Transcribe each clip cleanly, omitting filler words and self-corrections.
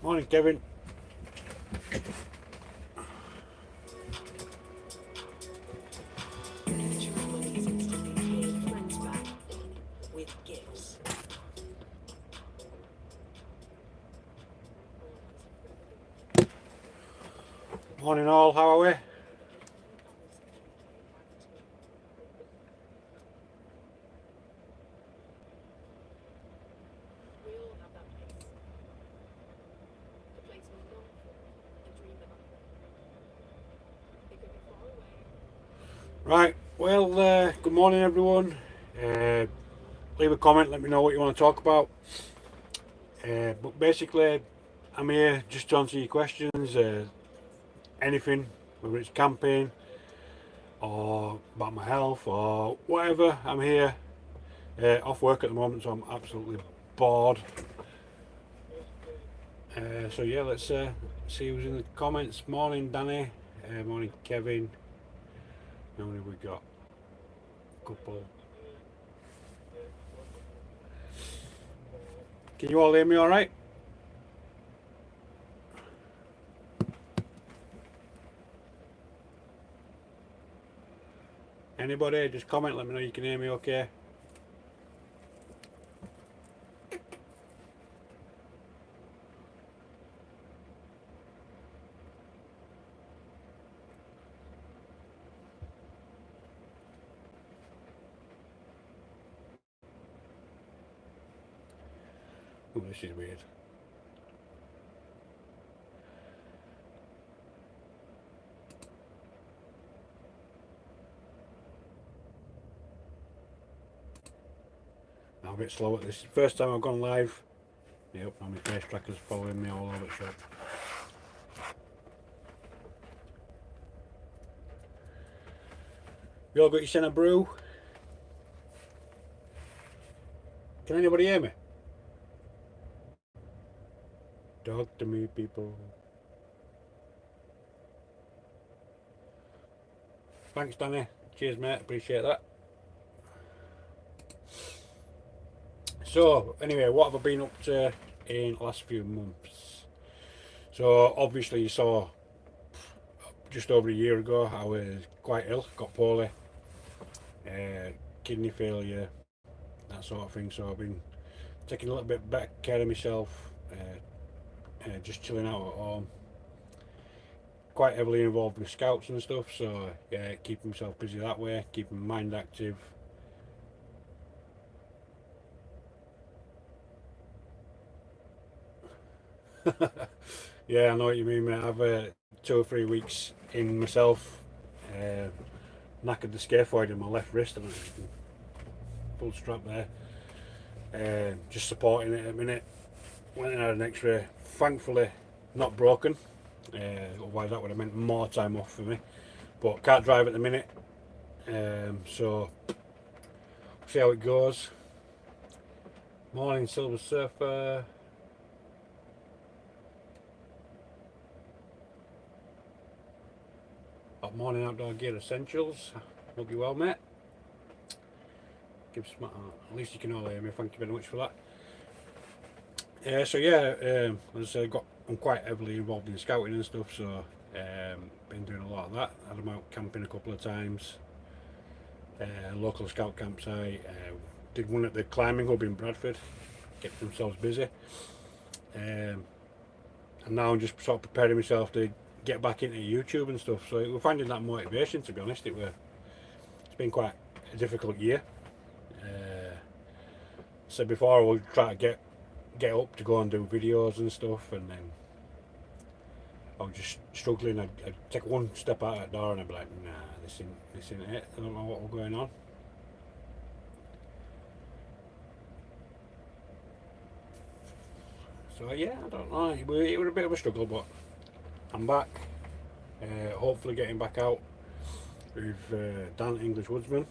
Morning, Kevin. Morning all, how are we? Right, well, good morning everyone. Leave a comment, let me know what you want to talk about. But basically, I'm here just to answer your questions, anything, whether it's camping or about my health or whatever. I'm here off work at the moment, so I'm absolutely bored. So yeah, let's see who's in the comments. Morning, Danny. Morning, Kevin. How many have we got? A couple. Can you all hear me all right? Anybody? Just comment, let me know you can hear me okay. Oh, this is weird. I'm a bit slow at this. First time I've gone live. Yep, and my face tracker's following me all over the shop. You all got your centre brew? Can anybody hear me? Talk to me, people. Thanks, Danny. Cheers, mate. Appreciate that. So, anyway, what have I been up to in the last few months? So, obviously, you saw just over a year ago I was quite ill, got poorly, kidney failure, that sort of thing. So, I've been taking a little bit better care of myself, just chilling out at home. Quite heavily involved with scouts and stuff, so yeah, keeping myself busy that way, keeping my mind active. Yeah, I know what you mean, mate. I've 2 or 3 weeks in myself, uh, knackered the scaphoid in my left wrist, and full strap there. Just supporting it at the minute. Went and had an X-ray. Thankfully, not broken. Otherwise, that would have meant more time off for me. But can't drive at the minute, so see how it goes. Morning, Silver Surfer. Morning, Outdoor Gear Essentials. Hope you well, mate. Give smart. At least you can all hear me. Thank you very much for that. So yeah, as I said, I'm quite heavily involved in scouting and stuff, so been doing a lot of that. Had them out camping a couple of times. Local scout campsite. Did one at the climbing hub in Bradford. Kept themselves busy. And now I'm just sort of preparing myself to get back into YouTube and stuff. So we're finding that motivation. To be honest, it's been quite a difficult year. So before I would try to get up to go and do videos and stuff, and then I was just struggling. I'd take one step out of the door and I'd be like, nah, this isn't it. I don't know what was going on. So yeah, I don't know. It was a bit of a struggle, but I'm back. Hopefully getting back out with Dan English Woodsman.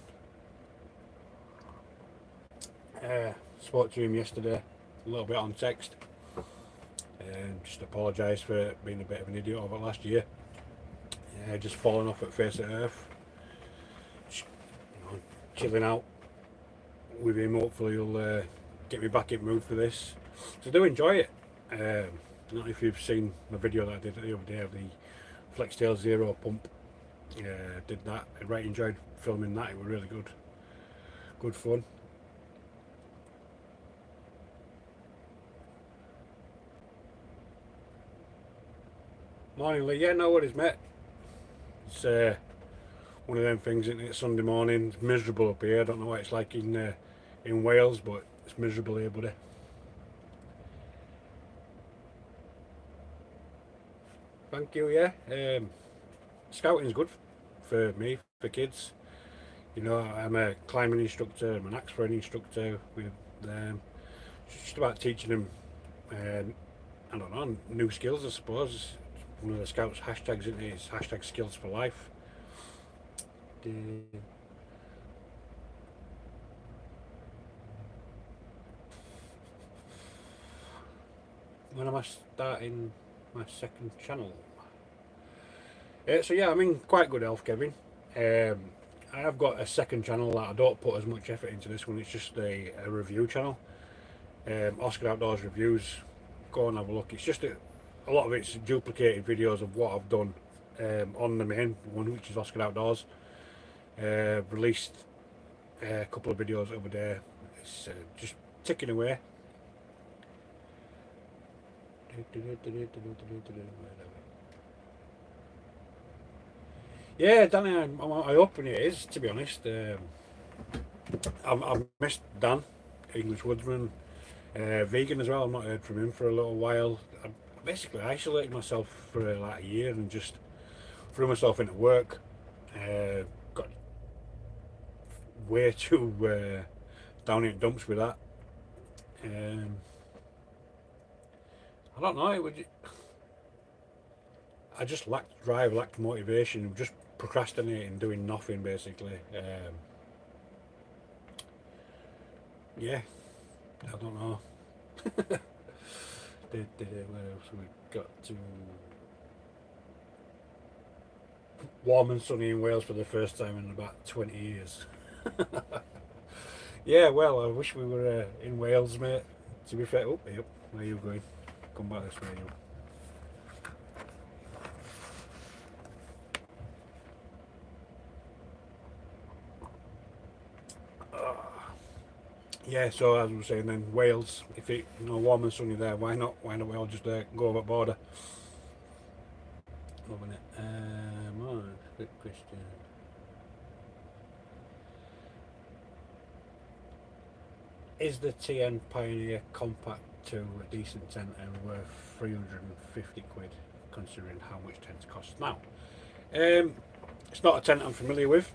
Spoke to him yesterday, a little bit on text. Just apologise for being a bit of an idiot over last year. Just falling off at face of earth. Just, chilling out with him. Hopefully he'll get me back in mood for this. So I do enjoy it. don't know if you've seen the video that I did the other day of the Flextail Zero pump. Did that. I right enjoyed filming that. It was really good fun. Morning, Lee. Yeah, no worries, mate. It's one of them things, isn't it? Sunday morning, it's miserable up here. I don't know what it's like in Wales, but it's miserable here, buddy. Thank you. Yeah, scouting is good for me, for kids. You know, I'm a climbing instructor, I'm an axe throwing instructor with them. It's just about teaching them, I don't know, new skills, I suppose. One of the scouts' hashtags, isn't it? It's hashtag skills for life. When am I starting my second channel? So yeah, I'm in quite good health, Kevin. I have got a second channel that I don't put as much effort into. This one, it's just a review channel. Oscar Outdoors Reviews. Go and have a look. It's just a lot of it's duplicated videos of what I've done on the main one, which is Oscar Outdoors. Released a couple of videos over there. It's just ticking away. Yeah, Danny, I hope it is, to be honest. I've missed Dan, English woodsman, vegan as well. I've not heard from him for a little while. I basically isolated myself for like a year and just threw myself into work. Got way too down in dumps with that. I don't know. I just lacked drive, lacked motivation, just procrastinating, doing nothing basically. Yeah, I don't know. Where else we got to? Warm and sunny in Wales for the first time in about 20 years. Yeah, well, I wish we were in Wales, mate. To be fair, yep, where are you going? Come back this way, you. Yeah, so as we were saying then, Wales, if it warm and sunny there, why not? Why not we all just go over border? Loving it. Oh, good question. Is the TN Pioneer Compact 2 a decent tent and worth 350 quid, considering how much tents cost now? It's not a tent I'm familiar with.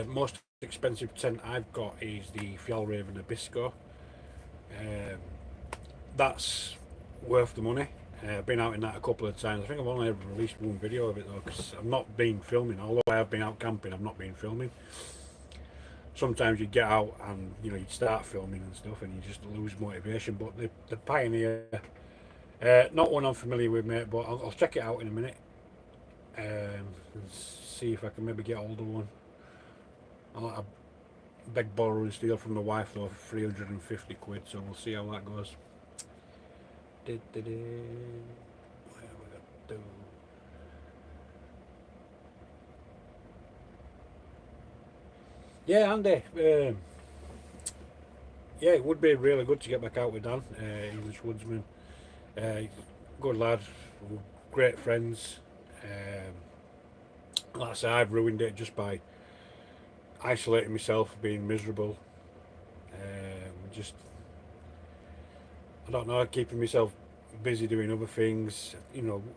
Most expensive tent I've got is the Fjallraven Abisko. That's worth the money. I've been out in that a couple of times. I think I've only ever released one video of it though, because I've not been filming. Although I have been out camping, I've not been filming. Sometimes you get out and you start filming and stuff, and you just lose motivation. But the Pioneer, not one I'm familiar with, mate. But I'll check it out in a minute and see if I can maybe get hold of one. I beg, borrow and steal from the wife though for 350 quid, so we'll see how that goes. What have we got to do? Yeah, Andy. Yeah, it would be really good to get back out with Dan, English woodsman. Good lad, great friends. Like I say, I've ruined it just by isolating myself, being miserable. Just, I don't know, keeping myself busy doing other things.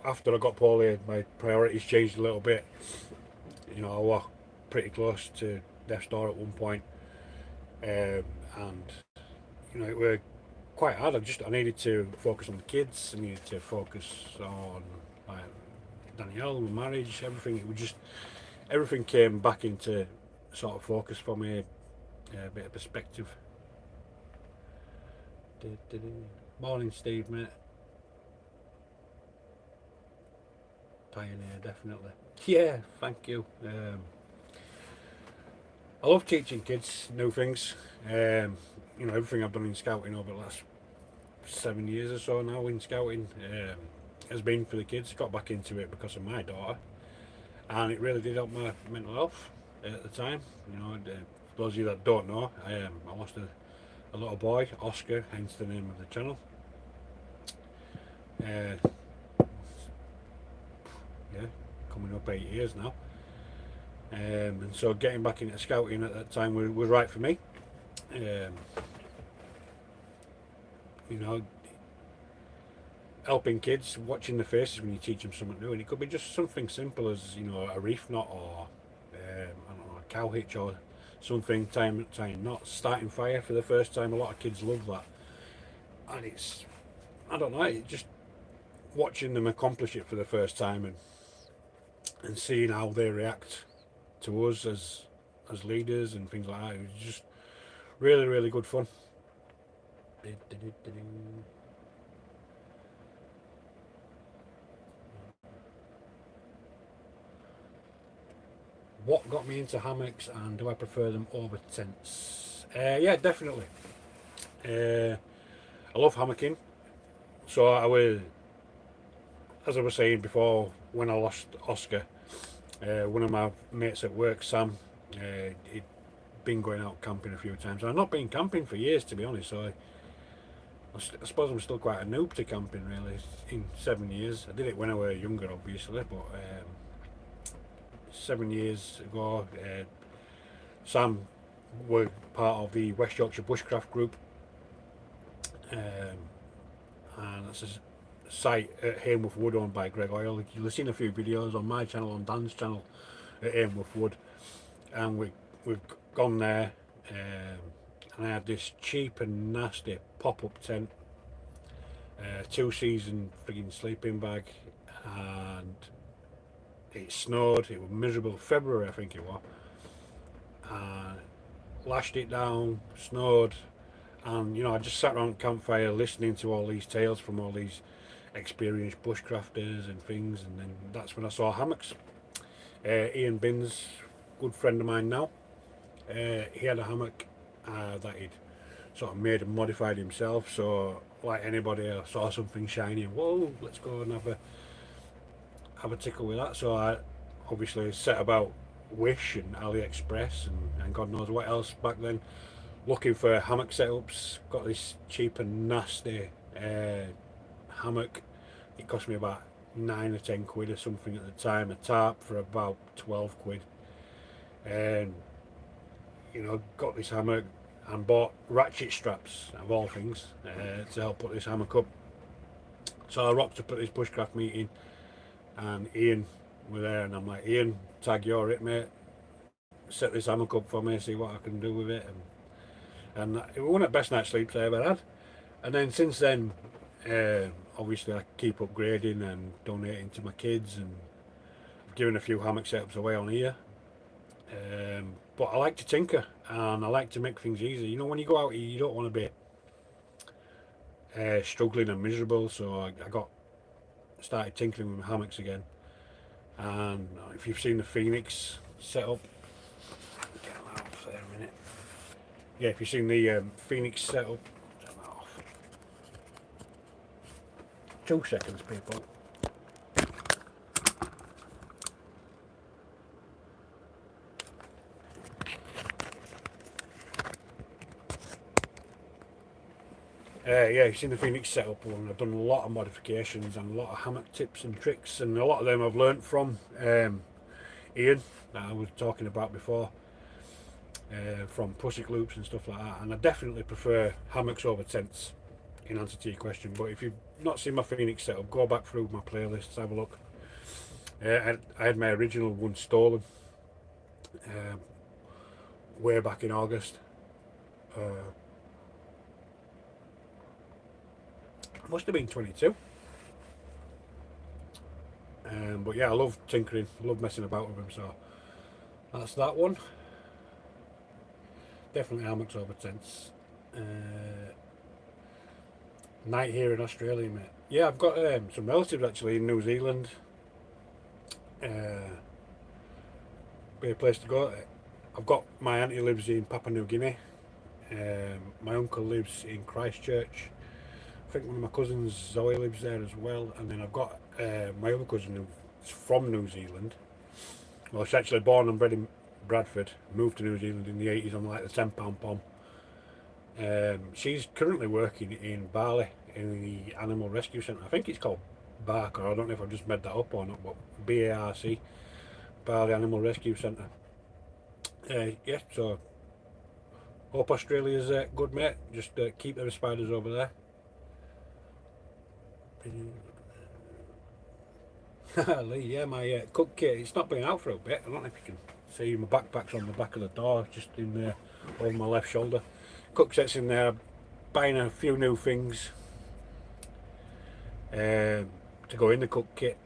After I got poorly, my priorities changed a little bit. I was pretty close to death's door at one point, and it were quite hard. I needed to focus on the kids. I needed to focus on Danielle, my marriage, everything. It was just everything came back into sort of focus for me, a bit of perspective. Morning, Steve, mate. Pioneer, definitely. Yeah, thank you. I love teaching kids new things. Everything I've done in scouting over the last 7 years or so now in scouting. Has been for the kids. Got back into it because of my daughter, and it really did help my mental health at the time. You know, for those of you that don't know, I lost a little boy, Oscar, hence the name of the channel. Yeah, coming up 8 years now. And so getting back into scouting at that time was right for me. You know, helping kids, watching the faces when you teach them something new, and it could be just something simple as, you know, a reef knot, or I don't know, a cow hitch, or something, tying knots, starting fire for the first time. A lot of kids love that, and it's, I don't know, it just watching them accomplish it for the first time, and seeing how they react to us as leaders and things like that. It was just really, really good fun. What got me into hammocks, and do I prefer them over tents? Yeah, definitely. I love hammocking. So as I was saying before, when I lost Oscar, one of my mates at work, Sam, he'd been going out camping a few times. I've not been camping for years, to be honest. So I suppose I'm still quite a noob to camping, really. In 7 years, I did it when I was younger, obviously, but 7 years ago, Sam were part of the West Yorkshire Bushcraft group, and that's a site at Hameworth Wood owned by Greg Oil. You'll have seen a few videos on my channel, on Dan's channel, at Hameworth Wood, and we've gone there, and I had this cheap and nasty pop-up tent, 2-season frigging sleeping bag, and it snowed. It was miserable. February, I think it was, and lashed it down, snowed, and you know, I just sat around the campfire listening to all these tales from all these experienced bushcrafters and things, and then that's when I saw hammocks. Ian Binns, good friend of mine now, he had a hammock that he'd sort of made and modified himself. So like anybody, I saw something shiny, whoa, let's go and have a tickle with that. So I obviously set about Wish and AliExpress and God knows what else back then, looking for hammock setups. Got this cheap and nasty hammock. It cost me about 9 or 10 quid or something at the time. A tarp for about 12 quid. And you know, got this hammock and bought ratchet straps, of all things, to help put this hammock up. So I rocked up at this bushcraft meeting, and Ian were there, and I'm like, Ian, tag your it, mate, set this hammock up for me, see what I can do with it. And it was one of the best night's sleeps I ever had. And then since then, obviously I keep upgrading and donating to my kids, and I've given a few hammock setups away on here. But I like to tinker, and I like to make things easy. You know, when you go out here, you don't want to be struggling and miserable. So I started tinkering with my hammocks again. And if you've seen the Phoenix setup, get that off there a minute. Yeah, if you've seen the Phoenix setup, turn that off. 2 seconds, people. Yeah, you've seen the Phoenix setup, and I've done a lot of modifications and a lot of hammock tips and tricks, and a lot of them I've learnt from Ian, that I was talking about before, from Pussyc loops and stuff like that. And I definitely prefer hammocks over tents, in answer to your question. But if you've not seen my Phoenix setup, go back through my playlists, have a look. I had my original one stolen way back in August. Must have been 22. But yeah, I love tinkering, I love messing about with them, so that's that one. Definitely hammocks over tents. Night here in Australia, mate. Yeah, I've got some relatives actually in New Zealand. Be a place to go. I've got my auntie lives in Papua New Guinea. My uncle lives in Christchurch. think one of my cousins, Zoe, lives there as well, and then I've got my other cousin who's from New Zealand. Well, she's actually born and bred in Bradford, moved to New Zealand in the 80s on like the £10 pom. She's currently working in Bali in the animal rescue centre. I think it's called BARC, or I don't know if I've just made that up or not, but BARC, Bali Animal Rescue Centre. Yeah, so hope Australia's good, mate. Just keep them spiders over there. Lee, yeah, my cook kit, it's not been out for a bit. I don't know if you can see my backpack's on the back of the door, just in there over my left shoulder. Cook set's in there, buying a few new things to go in the cook kit.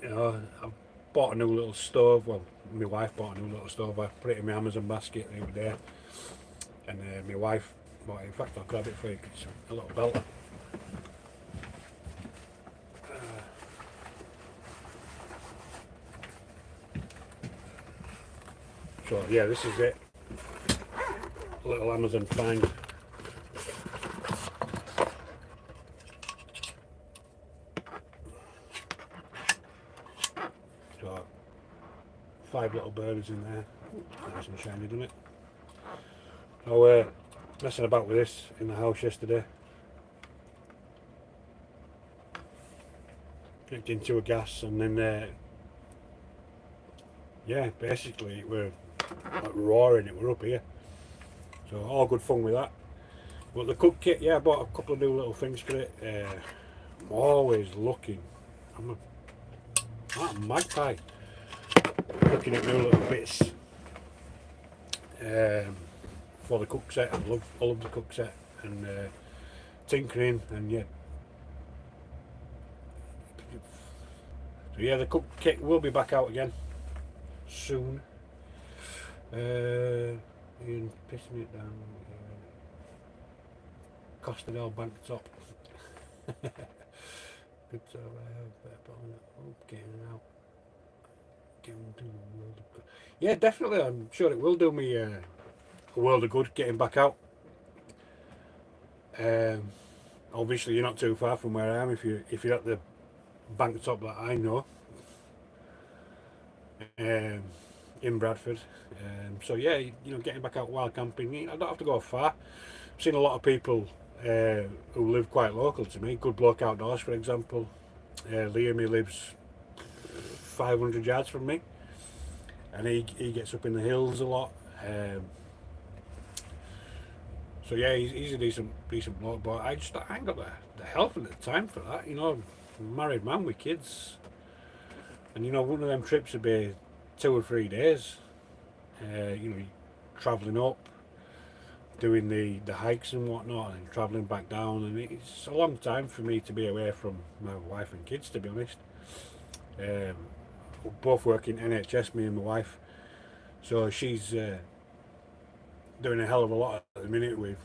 You know, I've bought a new little stove. Well, my wife bought a new little stove. I put it in my Amazon basket the other day, and my wife bought it. In fact, I'll grab it for you. It's a little belter. So yeah, this is it. Little Amazon find. So 5 little birds in there. Nice and shiny, doesn't it? I was messing about with this in the house yesterday. Connected into a gas, and then yeah, basically we're like roaring it. We're up here, so all good fun with that. But the cook kit, yeah, I bought a couple of new little things for it. I'm always looking. I'm a magpie, looking at new little bits for the cook set. I love the cook set, and tinkering, and yeah. So yeah, the cook kit will be back out again soon. Ian pissing it down. Costadel bank top. Good to getting out. Getting to the world of good. Yeah, definitely. I'm sure it will do me a world of good getting back out. Obviously, you're not too far from where I am. If you're at the bank top that I know, in Bradford. So yeah, you know, getting back out wild camping, I don't have to go far. I've seen a lot of people who live quite local to me. Good Bloke Outdoors, for example. Liam, he lives 500 yards from me, and he gets up in the hills a lot. So yeah, he's a decent bloke, but I ain't got the health and the time for that. You know, I'm a married man with kids, and you know, one of them trips would be 2 or 3 days. You know, travelling up, doing the hikes and whatnot, and travelling back down, and it's a long time for me to be away from my wife and kids, to be honest. We're both working NHS, me and my wife, so she's doing a hell of a lot at the minute with,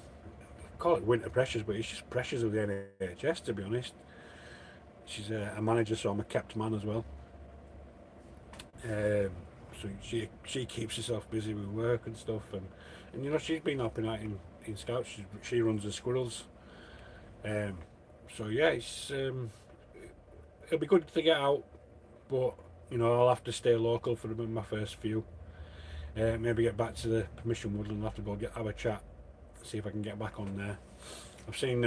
I call it winter pressures, but it's just pressures of the NHS, to be honest. She's a manager, so I'm a kept man as well. So she keeps herself busy with work and stuff, and you know, she's been helping out in Scouts. She runs the squirrels. So yeah, it'll be good to get out, but you know, I'll have to stay local for my first few. Maybe get back to the Permission Woodland. I'll have to go have a chat, see if I can get back on there. I've seen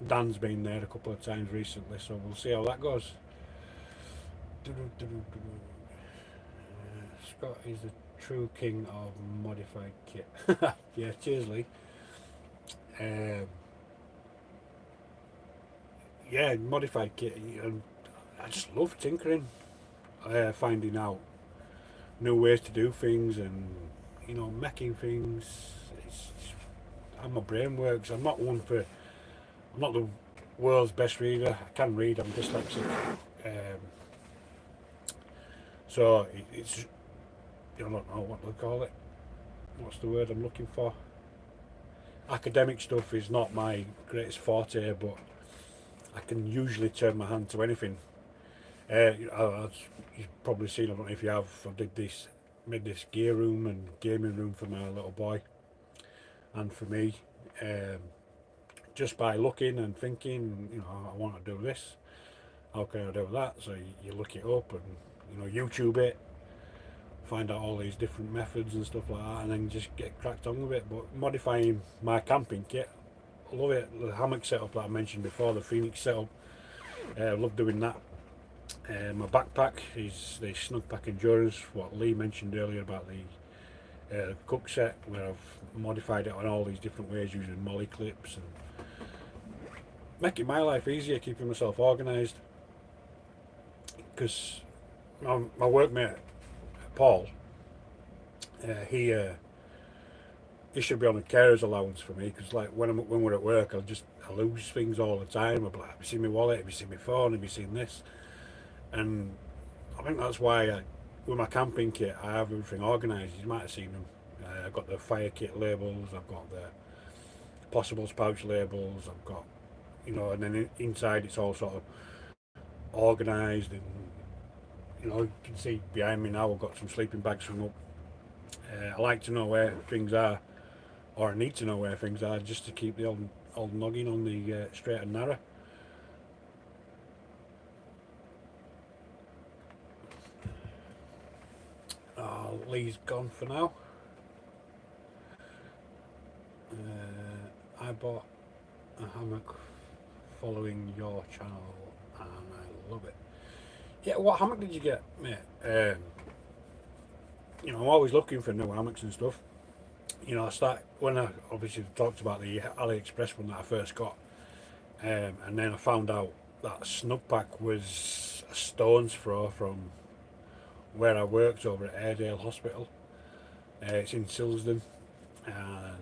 Dan's been there a couple of times recently, so we'll see how that goes. Scott is the true king of modified kit. Yeah, cheers, Lee. Yeah, modified kit. I just love tinkering, finding out new ways to do things, and you know, making things. It's how my brain works. I'm not the world's best reader. I can read. I'm dyslexic. So it's, I don't know what to call it. What's the word I'm looking for? Academic stuff is not my greatest forte, but I can usually turn my hand to anything. You've probably seen, I don't know if you have, made this gear room and gaming room for my little boy and for me. just by looking and thinking, you know, I want to do this. How can I do that? So you look it up and, you know, YouTube it, find out all these different methods and stuff like that, and then just get cracked on with it. But modifying my camping kit, I love it. The hammock setup that I mentioned before, the Phoenix setup, I love doing that. My backpack is the Snugpack Endurance, what Lee mentioned earlier about the cook set, where I've modified it on all these different ways using molly clips and making my life easier, keeping myself organised. Because my workmate Paul, he should be on a carer's allowance for me, because like when we're at work, I lose things all the time. I'm like, have you seen my wallet? Have you seen my phone? Have you seen this? And I think that's why with my camping kit I have everything organised. You might have seen them. I've got the fire kit labels, I've got the possibles pouch labels, I've got, you know, and then inside it's all sort of organised, and you know, you can see behind me now I've got some sleeping bags hung up. I like to know where things are, or I need to know where things are, just to keep the old noggin on the straight and narrow. Lee's gone for now. I bought a hammock following your channel and I love it. Yeah, what hammock did you get, mate? You know, I'm always looking for new hammocks and stuff. You know, when I obviously talked about the AliExpress one that I first got, and then I found out that Snugpack was a stone's throw from where I worked over at Airedale Hospital. It's in Silsden, and I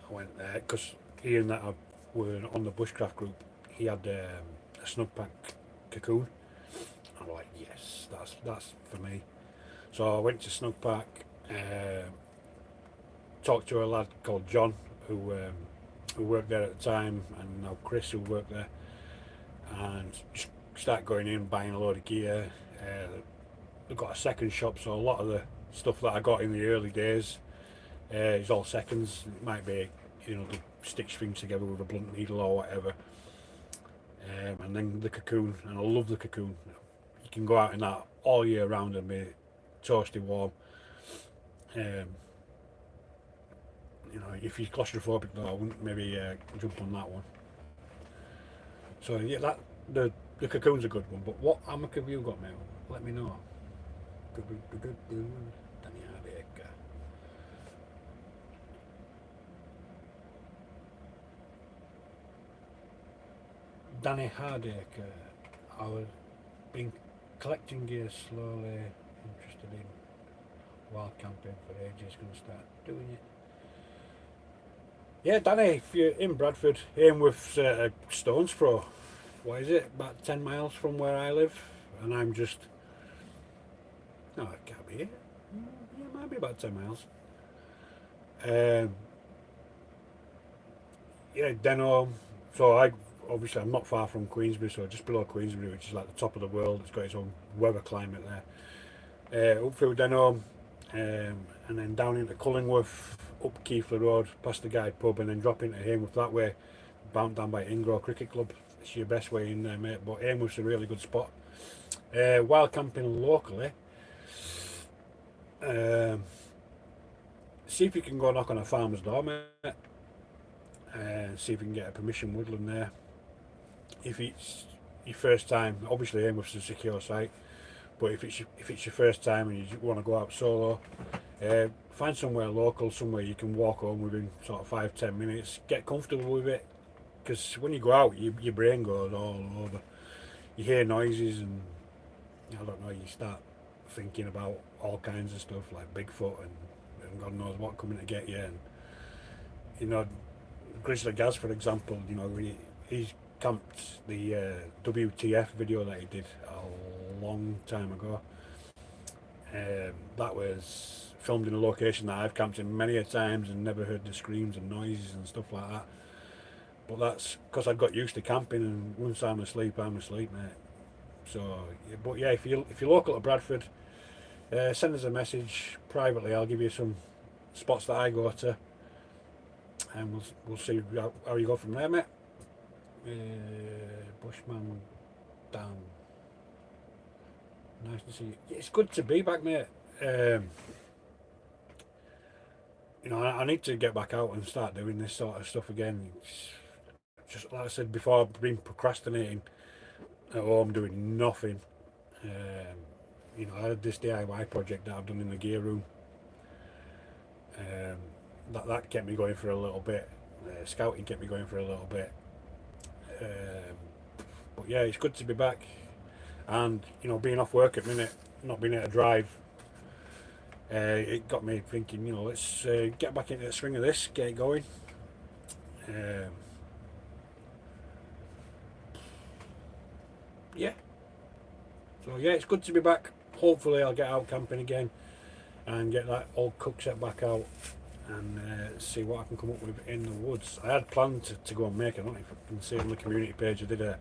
went there because Ian that I were on the bushcraft group, he had a Snugpack cocoon. I'm like, yes, that's for me. So I went to Snugpack, talked to a lad called John who worked there at the time, and now Chris who worked there, and just start going in, buying a load of gear. They've got a second shop, so a lot of the stuff that I got in the early days is all seconds. It might be, you know, the stitch things together with a blunt needle or whatever. And then the cocoon, and I love the cocoon. You can go out in that all year round and be toasty warm. You know, if you're claustrophobic though, I wouldn't maybe jump on that one. So yeah, the cocoon's a good one. But what hammock have you got, mate? Let me know. Danny Hardacre. I've been collecting gear slowly, interested in wild camping for ages, going to start doing it. Yeah, Danny, if you're in Bradford, Aimworth's a stone's throw. What is it? About 10 miles from where I live, and I'm just... No, it can't be it. Yeah, it might be about 10 miles. Yeah, Denham. So obviously I'm not far from Queensbury, so just below Queensbury, which is like the top of the world. It's got its own weather climate there. Up through Denham, and then down into Cullingworth, up Keighley Road, past the Guide pub, and then drop into Hameworth that way, bound down by Ingrove Cricket Club. It's your best way in there, mate. But Hameworth's a really good spot. Wild camping locally. See if you can go knock on a farmer's door, mate, and see if you can get a permission woodland there. If it's your first time, obviously Hameworth's a secure site, but if it's your first time and you want to go out solo, find somewhere local, somewhere you can walk home within sort of 5-10 minutes. Get comfortable with it, because when you go out, your brain goes all over. You hear noises, and I don't know, you start thinking about all kinds of stuff like Bigfoot and God knows what coming to get you. And you know, Grizzly Gaz, for example, you know, he's camped the WTF video that he did a long time ago. That was filmed in a location that I've camped in many a times and never heard the screams and noises and stuff like that. But that's because I got used to camping, and once I'm asleep, mate. So, but yeah, if you're local to Bradford, send us a message privately. I'll give you some spots that I go to. and we'll see how you go from there, mate. Bushman Dan, nice to see you. It's good to be back, mate. You know, I need to get back out and start doing this sort of stuff again. It's just like I said before, I've been procrastinating at home doing nothing. You know, I had this DIY project that I've done in the gear room. That kept me going for a little bit. Scouting kept me going for a little bit. But yeah, it's good to be back. And you know, being off work at minute, not being able to drive, it got me thinking. You know, let's get back into the swing of this, get it going. Yeah. So yeah, it's good to be back. Hopefully, I'll get out camping again and get that old cook set back out and see what I can come up with in the woods. I had planned to go and make, I don't know if you can see on the community page, I did a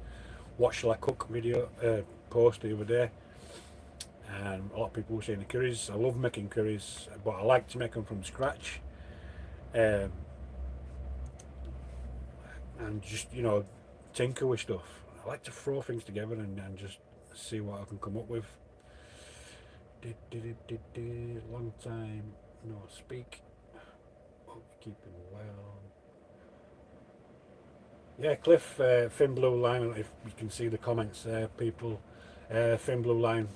what shall I cook video post the other day, and a lot of people were saying the curries. I love making curries, but I like to make them from scratch, and just, you know, tinker with stuff. I like to throw things together and just see what I can come up with. Long time no speak. Hope you're keeping well. Yeah, Cliff, Thin Blue Line, if you can see the comments there, people. Thin Blue Line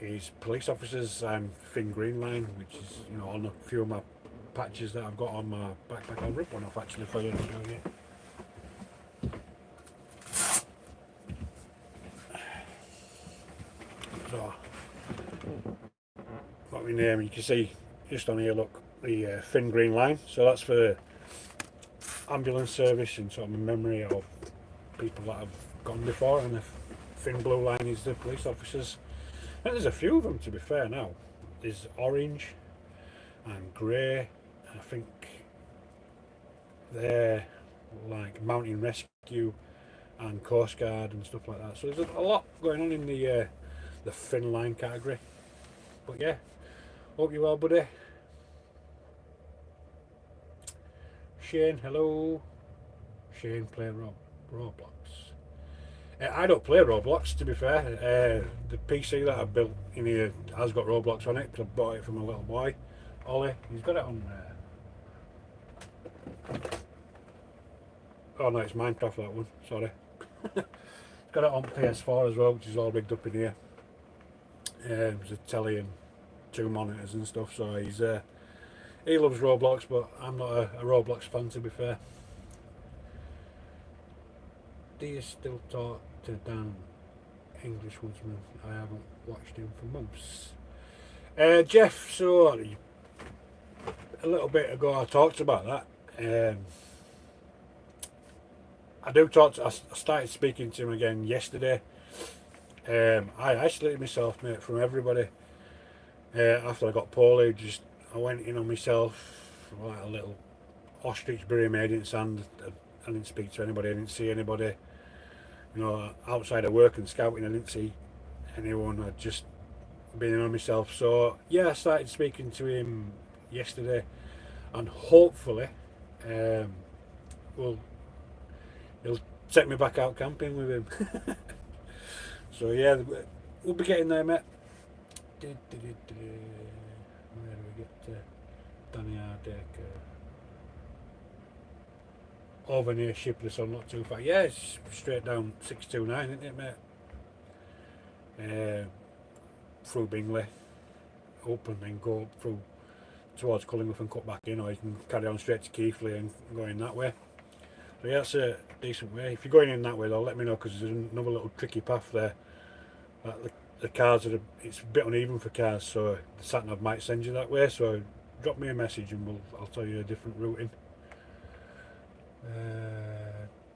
is police officers. I'm Thin Green Line, which is, you know, on a few of my patches that I've got on my backpack. I'll rip one off actually for you to show you. So, got my name, you can see just on here, look, the Thin Green Line. So that's for ambulance service and sort of memory of people that have gone before, and the Thin Blue Line is the police officers. And there's a few of them, to be fair. Now there's orange and grey, and I think they're like mountain rescue and coast guard and stuff like that. So there's a lot going on in the thin line category. But yeah, hope you're well, buddy. Shane, hello. Shane, play Roblox. I don't play Roblox, to be fair. The PC that I built in here has got Roblox on it, because I bought it from a little boy, Ollie. He's got it on oh no, it's Minecraft, that one, sorry. He's got it on PS4 as well, which is all rigged up in here. There's a telly and 2 monitors and stuff, so he loves Roblox, but I'm not a Roblox fan, to be fair. Do you still talk to Dan, English woodsman? I haven't watched him for months. Jeff, so a little bit ago I talked about that. I started speaking to him again yesterday. I isolated myself, mate, from everybody. After I got poorly, I went in on myself like a little ostrich bury made in sand. I didn't speak to anybody, I didn't see anybody. You know, outside of work and scouting, I didn't see anyone. I'd just been in on myself. So yeah, I started speaking to him yesterday, and hopefully he'll take me back out camping with him. So yeah, we'll be getting there, mate. Where do we get to? Danny Ardeck. Over near Shipley, so not too far. Yeah, it's straight down 629, isn't it, mate? Through Bingley, up and then go up through towards Cullingworth and cut back in, or you can carry on straight to Keighley and go in that way. So yeah, that's a decent way. If you're going in that way, though, let me know, because there's another little tricky path there. The cars it's a bit uneven for cars, so the sat nav might send you that way. So drop me a message and I'll tell you a different routing.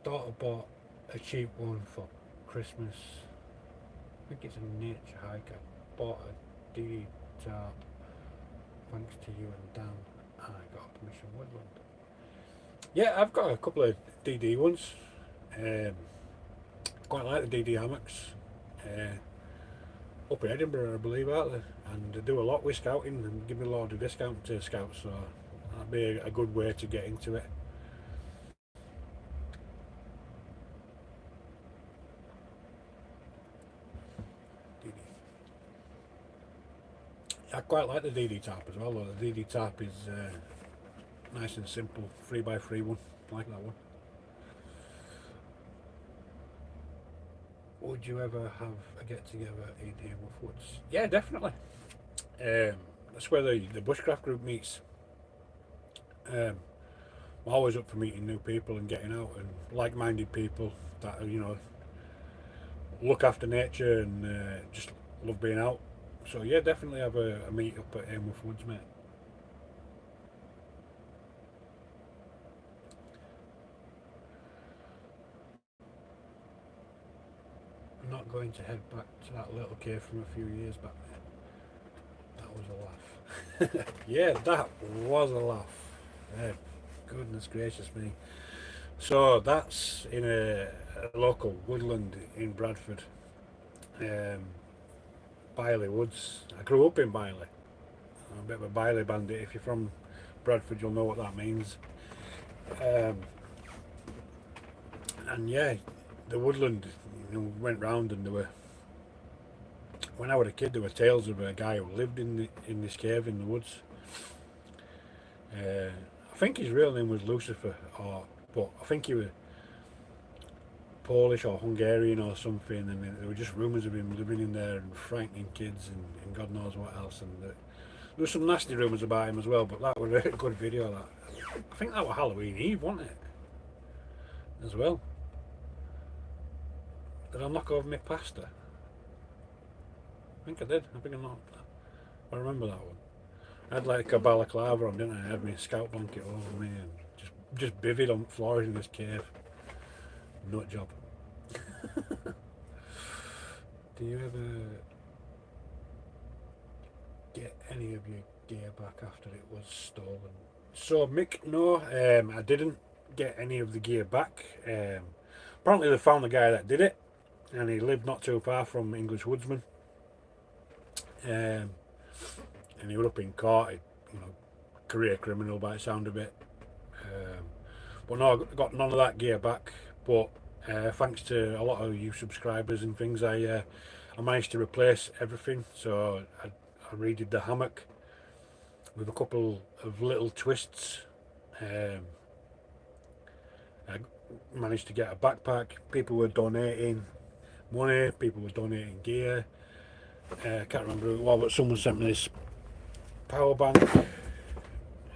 Daughter bought a cheap one for Christmas. I think it's a nature hike. I bought a DD tarp thanks to you and Dan, and I got a permission woodland. Yeah, I've got a couple of DD ones. Quite like the DD hammocks. Up in Edinburgh, I believe, aren't they? And they do a lot with scouting and give me a lot of discount to scouts, so that'd be a good way to get into it. I quite like the DD tarp as well, though. The DD tarp is nice and simple, 3x3 one, I like that one. Would you ever have a get together in Haworth Woods? Yeah, definitely. That's where the bushcraft group meets. I'm always up for meeting new people and getting out, and like-minded people that look after nature and just love being out. So yeah, definitely have a meet up at Haworth Woods, mate. I'm not going to head back to that little cave from a few years back, mate. That was a laugh. Yeah, that was a laugh. Goodness gracious me. So that's in a local woodland in Bradford, um, Biley Woods. I grew up in Biley. I'm a bit of a Biley bandit. If you're from Bradford, you'll know what that means. Um, and yeah, the woodland, went round, and there were, when I was a kid, there were tales of a guy who lived in this cave in the woods. I think his real name was Lucifer, but I think he was Polish or Hungarian or something, and there were just rumours of him living in there and frightening kids and God knows what else. And there was some nasty rumours about him as well, but that was a good video. That, I think that was Halloween Eve, wasn't it? As well. Did I knock over my pasta? I think I did. I think I remember that one. I had like a balaclava on, didn't I? I had my scout blanket over me and just bivvied on the floor in this cave. Nut job. Do you ever get any of your gear back after it was stolen? So Mick, no, I didn't get any of the gear back. Apparently they found the guy that did it, and he lived not too far from English Woodsman. And he was up in court, career criminal by the sound of it. But no, I got none of that gear back. But thanks to a lot of you subscribers and things, I managed to replace everything. So I redid the hammock with a couple of little twists. I managed to get a backpack. People were donating money, people were donating gear. I can't remember who it was, but someone sent me this power bank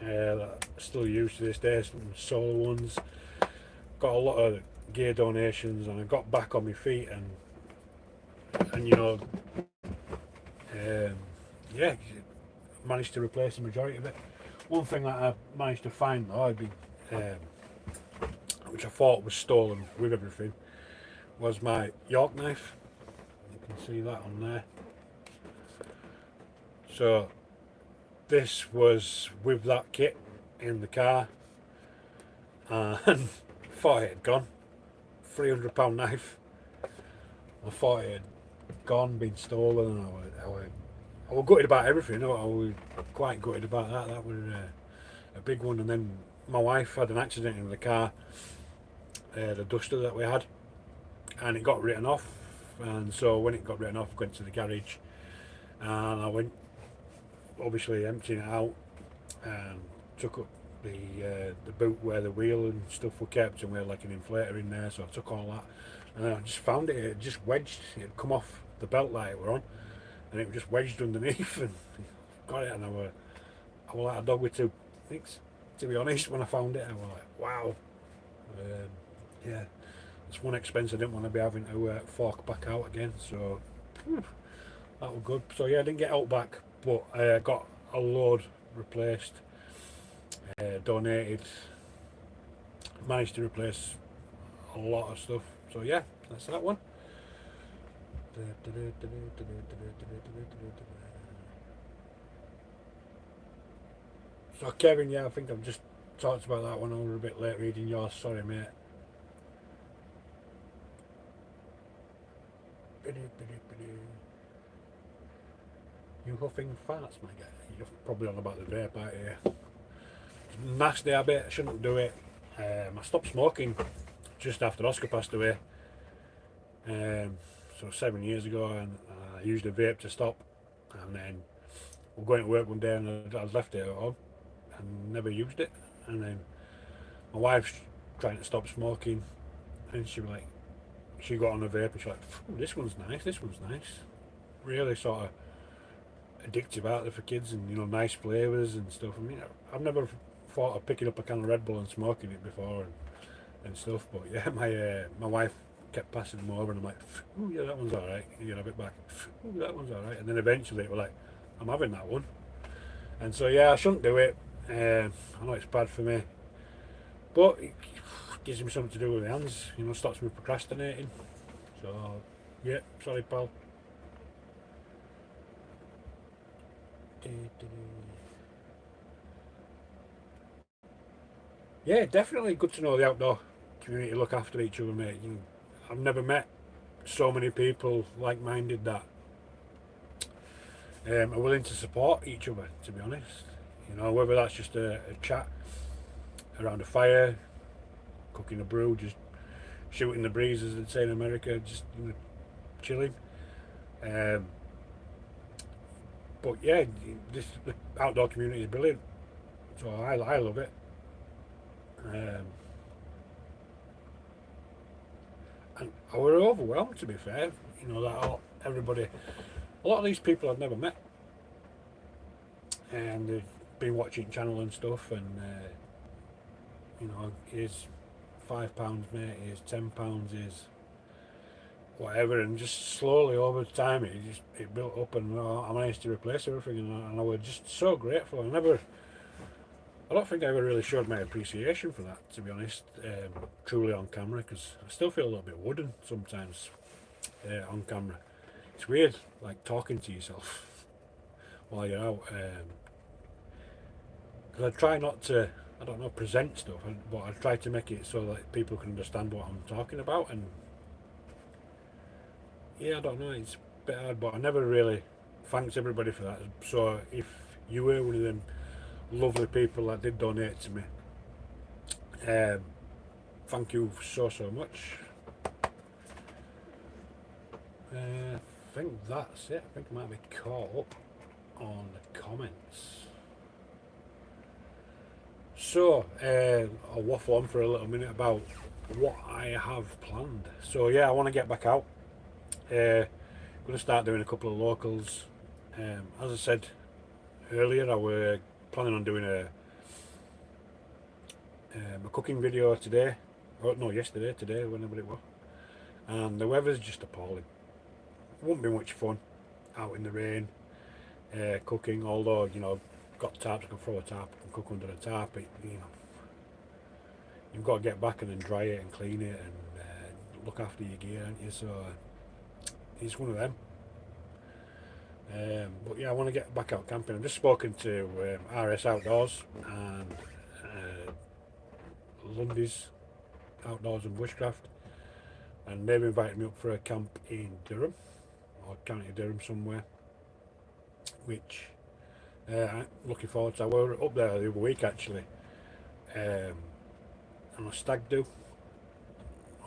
that I still use to this day, some solar ones. Got a lot of gear donations, and I got back on my feet, and yeah, managed to replace the majority of it. One thing that I managed to find though, which I thought was stolen with everything, was my York knife. You can see that on there. So this was with that kit in the car, and thought it had gone. £300 knife. I thought it had gone, been stolen, and I was gutted about everything. I was quite gutted about that. That was a big one. And then my wife had an accident in the car, the Duster that we had, and it got written off. And so when it got written off, I went to the garage, and I went, obviously emptying it out, and took up the boot where the wheel and stuff were kept, and we had like an inflator in there, so I took all that, and then I just found it just wedged. It had come off the belt that it were on, and it was just wedged underneath, and got it, and I was like a dog with two things, to be honest. When I found it, I was like, wow. Yeah, it's one expense I didn't want to be having to fork back out again, so that was good. So yeah, I didn't get out back, but I got a load replaced, donated, managed to replace a lot of stuff. So yeah, that's that one. So Kevin, yeah, I think I've just talked about that one. I was a bit late reading yours, sorry mate. You huffing farts, my guy? You're probably on about the vape out here. Nasty habit, I shouldn't do it. I stopped smoking just after Oscar passed away. So 7 years ago, and I used a vape to stop, and then were going to work one day and I'd left it at home and never used it. And then my wife's trying to stop smoking, and she got on a vape and she's like, this one's nice, this one's nice. Really sort of addictive out there for kids, and nice flavours and stuff. I mean, I've never thought of picking up a can of Red Bull and smoking it before and stuff, but yeah, my wife kept passing them over and I'm like, oh yeah, that one's alright, you have it back, oh that one's alright, and then eventually it was like, I'm having that one. And so yeah, I shouldn't do it. I know it's bad for me, but it gives me something to do with my hands, stops me procrastinating. So yeah, sorry pal. Yeah, definitely good to know the outdoor community look after each other, mate. I've never met so many people like-minded that are willing to support each other, to be honest. Whether that's just a chat around a fire, cooking a brew, just shooting the breeze, as they'd say in America, just chilling. But yeah, the outdoor community is brilliant, so I love it. And I were overwhelmed, to be fair. That everybody, a lot of these people I've never met, and they've been watching channel and stuff, and here's £5, mate, here's £10, here's whatever, and just slowly over time it built up, and I managed to replace everything, and I was just so grateful. I don't think I ever really showed my appreciation for that, to be honest, truly on camera, because I still feel a little bit wooden sometimes on camera. It's weird, like talking to yourself while you're out, because I try not to, I don't know, present stuff, but I try to make it so that people can understand what I'm talking about. And yeah, I don't know, it's a bit hard, but I never really thanks everybody for that. So if you were one of them lovely people that did donate to me, thank you so much. I think that's it. I think I might be caught up on the comments. So I'll waffle on for a little minute about what I have planned. So yeah, I want to get back out. I'm going to start doing a couple of locals. As I said earlier, I were planning on doing a cooking video today, or no, today, whenever it was, and the weather's just appalling. It won't be much fun out in the rain cooking, although got tarps, I can throw a tarp and cook under a tarp. You've got to get back and then dry it and clean it and look after your gear, aren't you? So it's one of them. But yeah, I want to get back out camping. I've just spoken to RS Outdoors and Lundy's Outdoors and Bushcraft, and they've invited me up for a camp in Durham, or County Durham somewhere, which I'm looking forward to. I were up there the other week actually, on a stag do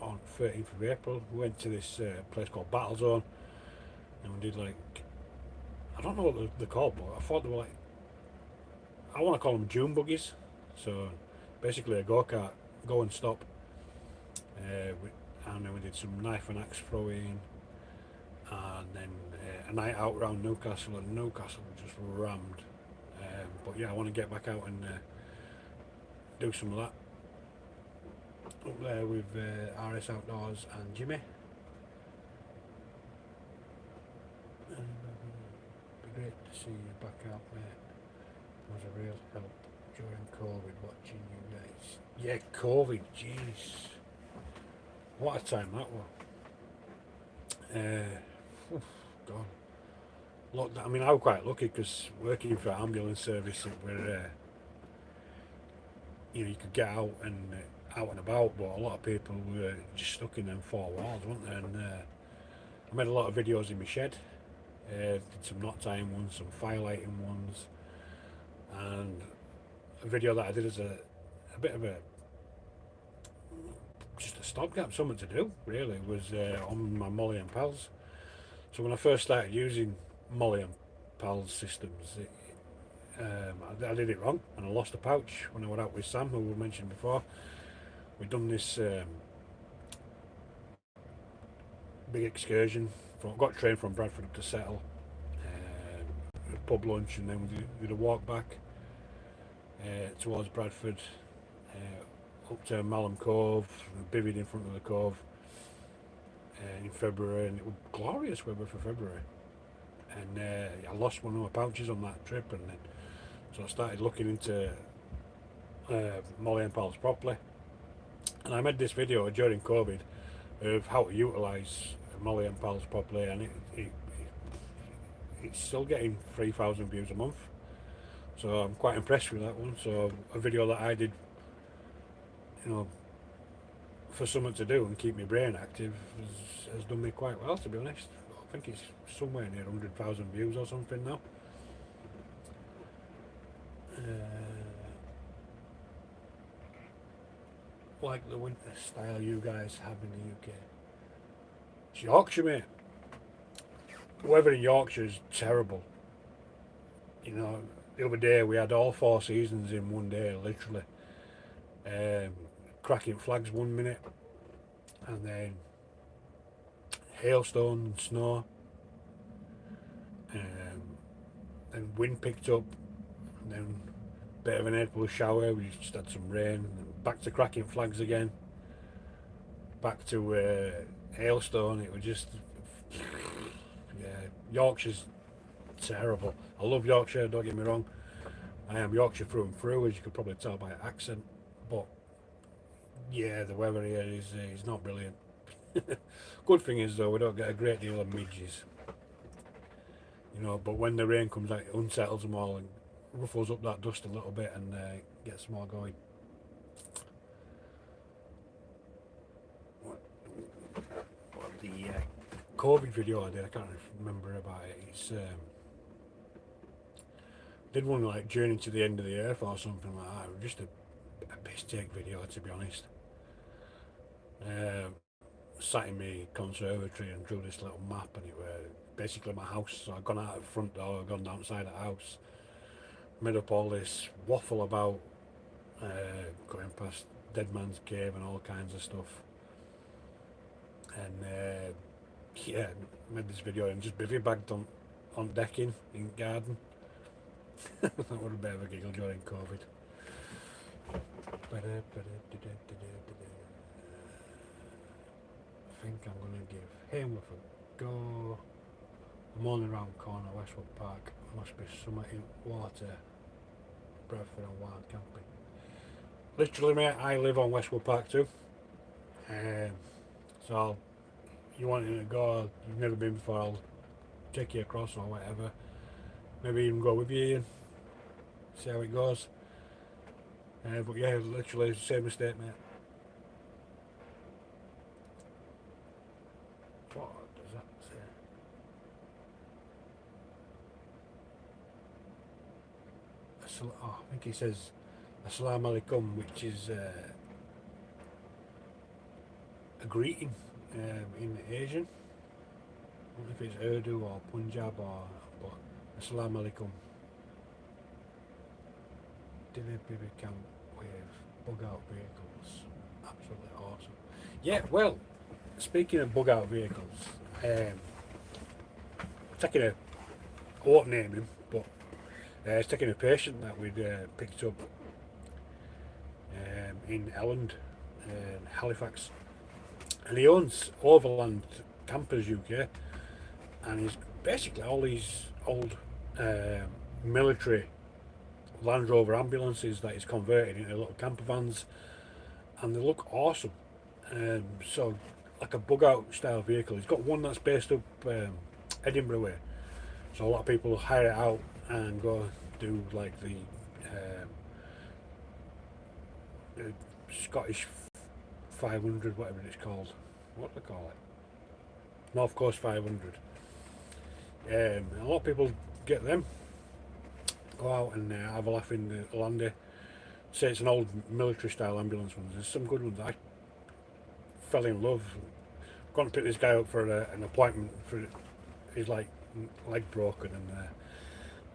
on 13th of April. We went to this place called Battle Zone, and we did I don't know what they're called, but I thought they were I want to call them dune buggies. So basically a go-kart, go and stop, and then we did some knife and axe throwing, and then a night out around Newcastle, and Newcastle just rammed. But yeah, I want to get back out and do some of that up there with RS Outdoors and Jimmy. Be great to see you back out, mate. It was a real help during COVID watching you guys. Yeah, COVID, jeez. What a time that was. God. Look, I mean, I was quite lucky because working for an ambulance service where you could get out and about, but a lot of people were just stuck in them four walls, weren't they? And I made a lot of videos in my shed. Did some knot tying ones, some firelighting ones, and a video that I did as a bit of just a stopgap, something to do really, was on my Molly and Pals. So when I first started using Molly and Pals systems, I did it wrong and I lost a pouch when I went out with Sam, who we mentioned before. We'd done this big excursion. Got train from Bradford up to Settle, a pub lunch, and then we did a walk back towards Bradford, up to Malham Cove, bivvied in front of the cove in February, and it was glorious weather for February. And I lost one of my pouches on that trip, and then so I started looking into Molly and Pals properly, and I made this video during COVID of how to utilise Molly and Pals properly, and it's still getting 3,000 views a month, so I'm quite impressed with that one. So a video that I did, you know, for something to do and keep my brain active has done me quite well, to be honest. I think it's somewhere near 100,000 views or something now. Like the winter style you guys have in the UK. It's Yorkshire, mate. The weather in Yorkshire is terrible. You know, the other day we had all 4 seasons in one day, literally. Cracking flags 1 minute, and then hailstone and snow, then wind picked up, and then a bit of an April shower. We just had some rain, and back to cracking flags again, back to hailstone. It was just, yeah, Yorkshire's terrible. I love Yorkshire, don't get me wrong. I am Yorkshire through and through, as you could probably tell by accent, but yeah, the weather here is not brilliant. Good thing is though, we don't get a great deal of midges, you know, but when the rain comes out, it unsettles them all and ruffles up that dust a little bit and gets them all going. What the COVID video I did, I can't remember about it. It's did one like Journey to the End of the Earth or something like that. It was just a piss take video, to be honest. Sat in my conservatory and drew this little map, and it was basically my house. So I'd gone out the front door, I'd gone outside the house, made up all this waffle about going past Dead Man's Cave and all kinds of stuff, and yeah, made this video and just bivvy bagged on decking in garden. That was a bit of a giggle during COVID. I think I'm going to give Hameworth a go. I'm only around the corner, Westwood Park. Must be somewhere in water, Bradford and Wild Camping. Literally, mate, I live on Westwood Park too. So you want to go, you've never been before, I'll take you across or whatever. Maybe even go with you, Ian. See how it goes. But yeah, literally same mistake, mate. What does that say? Oh, I think he says Assalamu alaikum, which is a greeting in Asian. I don't know if it's Urdu or Punjab but Assalamu alaikum. Dinner baby camp with bug out vehicles. Absolutely awesome. Yeah, well, speaking of bug out vehicles, taking I won't name him, but it's taking a patient that we'd picked up in Elland, Halifax, and he owns Overland Campers UK, and he's basically all these old military Land Rover ambulances that he's converted into little camper vans, and they look awesome. So like a bug out style vehicle. He's got one that's based up Edinburgh way, so a lot of people hire it out and go do like the Scottish 500, whatever it's called. What do they call it? North Coast 500. A lot of people get them, go out and have a laugh in the Landy. Say it's an old military style ambulance one. There's some good ones. I fell in love. Gone to pick this guy up for an appointment for his leg broken, and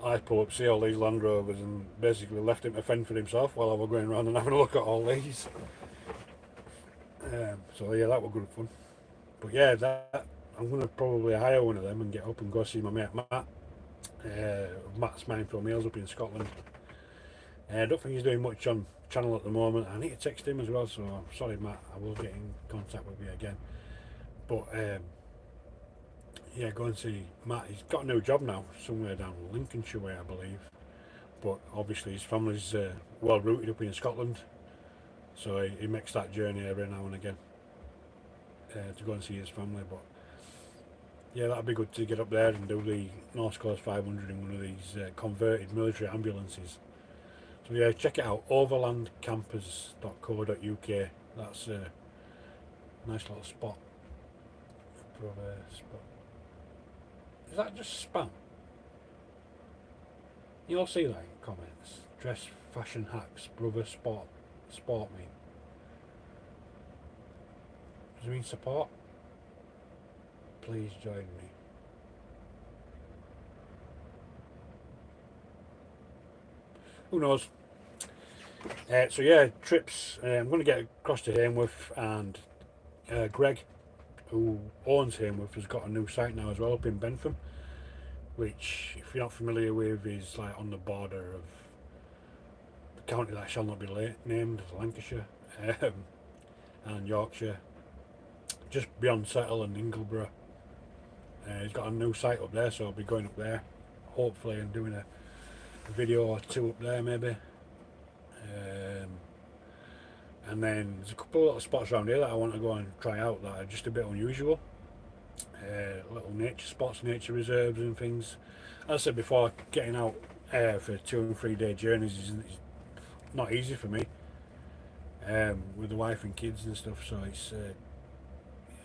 I pull up, see all these Land Rovers, and basically left him to fend for himself while I was going around and having a look at all these. So yeah, that was good fun. But yeah, that I'm gonna probably hire one of them and get up and go see my mate Matt. Matt's Mindful Meals up in Scotland. I don't think he's doing much on channel at the moment. I need to text him as well, so sorry Matt, I will get in contact with you again. But yeah, go and see Matt. He's got a new job now, somewhere down Lincolnshire way, I believe. But obviously his family's well rooted up in Scotland, so he makes that journey every now and again to go and see his family. But yeah, that'd be good to get up there and do the North Coast 500 in one of these converted military ambulances. So yeah, check it out, overlandcampers.co.uk. That's a nice little spot. Is that just spam? You'll see that in comments. Dress, fashion hacks, brother, sport me. Does it mean support? Please join me. Who knows? So yeah, trips. I'm going to get across to Hameworth, and Greg, who owns Hameworth, has got a new site now as well up in Bentham, which, if you're not familiar with, is like on the border of the county that shall not be named, Lancashire, and Yorkshire, just beyond Settle and Ingleborough. He's got a new site up there, so I'll be going up there, hopefully, and doing a video or two up there maybe. And then there's a couple of little spots around here that I want to go and try out that are just a bit unusual. Little nature spots, nature reserves and things. As I said before, getting out for 2 and 3 day journeys is not easy for me, with the wife and kids and stuff, so it's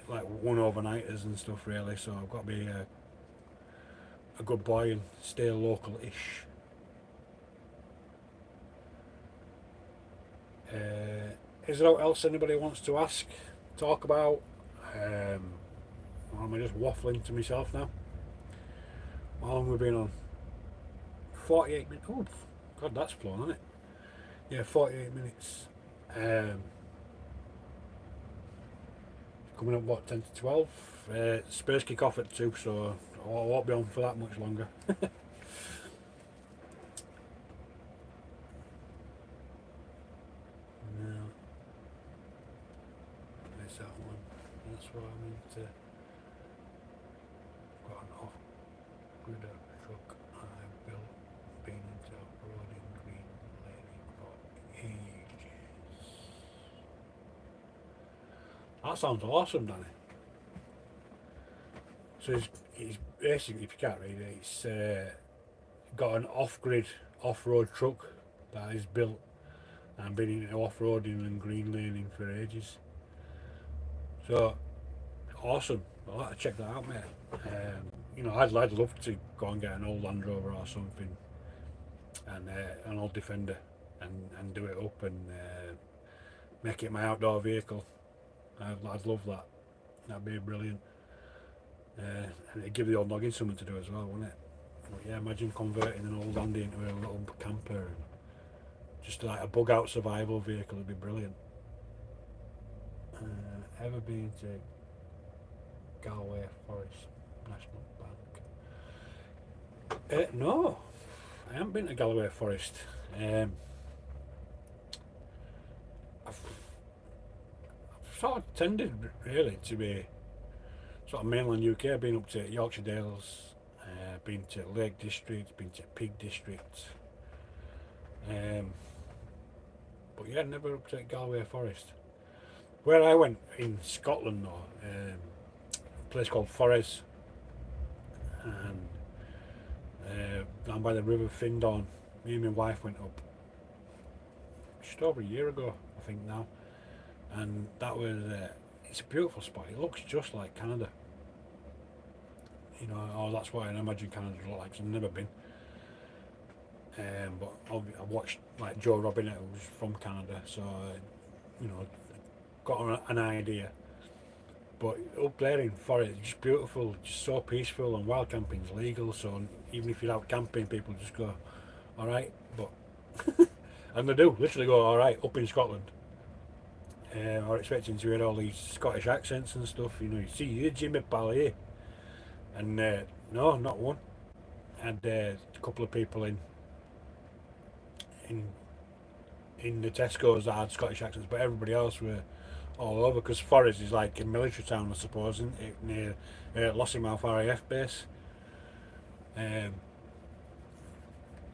like one overnighters and stuff really, so I've got to be a good boy and stay local-ish. Is there anything else anybody wants to ask, talk about? Or am I just waffling to myself now? How long have we been on? 48 minutes. Oh, God, that's flown, hasn't it? Yeah, 48 minutes. Coming up, what, 10 to 12? Spurs kick off at 2, so I won't be on for that much longer. No. There's that one. That's what I mean to. Got an off-grid truck I've built, been into off-roading green laning for ages. That sounds awesome, Danny. So he's basically, if you can't read it, it's got an off-grid off-road truck that is built and been into off-roading and green laning for ages. So awesome! I'll have to check that out, mate. I'd love to go and get an old Land Rover or something, and an old Defender, and do it up and make it my outdoor vehicle. I'd love that. That'd be brilliant. And it'd give the old noggin something to do as well, wouldn't it? But yeah, imagine converting an old Landy into a little camper, and just like a bug out survival vehicle. Would be brilliant. Ever been to Galway Forest National Bank? No, I haven't been to Galway Forest. I've sort of tended really to be sort of mainland UK. I've been up to Yorkshire Dales, been to Lake District, been to Peak District, but yeah, never up to Galway Forest. Where I went in Scotland though, a place called Forres, and down by the River Findon. Me and my wife went up just over a year ago, I think now, and that was it's a beautiful spot. It looks just like Canada. That's what I imagine Canada look like. 'Cause I've never been, but I watched like Joe Robbins, who's from Canada, so got an idea. But up there in forest, it's just beautiful, just so peaceful, and wild camping's legal, so even if you're out camping, people just go, alright, but and they do literally go, alright, up in Scotland. Or expecting to hear all these Scottish accents and stuff, you know, you see you Jimmy pal here. And no, not one. Had a couple of people in in the Tesco's that had Scottish accents, but everybody else were all over, because Forres is like a military town, I suppose, isn't it, near Lossiemouth RAF base. Um,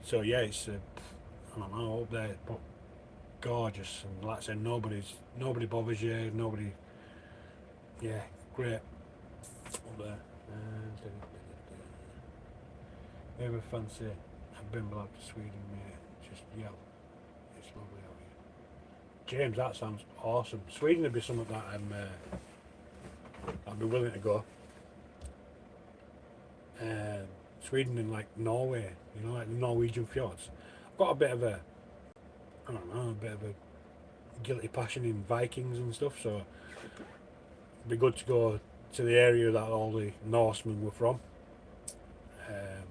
so yeah, it's I don't know, up there, but gorgeous, and like I said, nobody bothers you, nobody. Yeah, great up there. Ever fancy a bimble out to Sweden, mate? Just yell. It's lovely out here. James, that sounds awesome. Sweden would be something that I'd be willing to go. Sweden and like Norway, you know, like the Norwegian fjords. I've got a bit of a, I don't know, a bit of a guilty passion in Vikings and stuff, so it'd be good to go to the area that all the Norsemen were from. And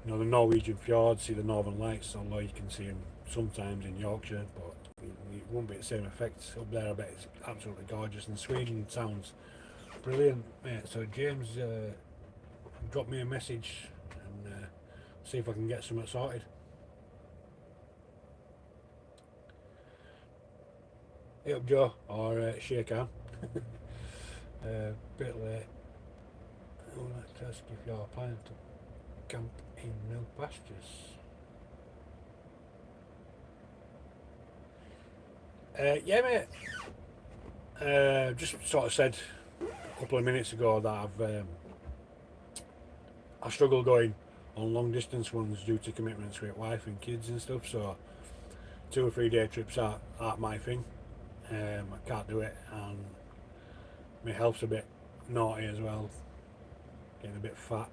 you know, the Norwegian fjords, see the Northern Lights, although you can see them sometimes in Yorkshire, but it won't be the same effect up there. I bet it's absolutely gorgeous, and Sweden sounds brilliant, mate. So James, drop me a message and see if I can get something sorted. Hit up Joe or shake hand. Bit late. I would like to ask if you're planning to camp in new pastures. Yeah, mate. Just sort of said a couple of minutes ago that I struggle going on long distance ones due to commitments with wife and kids and stuff. So 2 or 3 day trips aren't my thing. I can't do it, and my health's a bit naughty as well, getting a bit fat.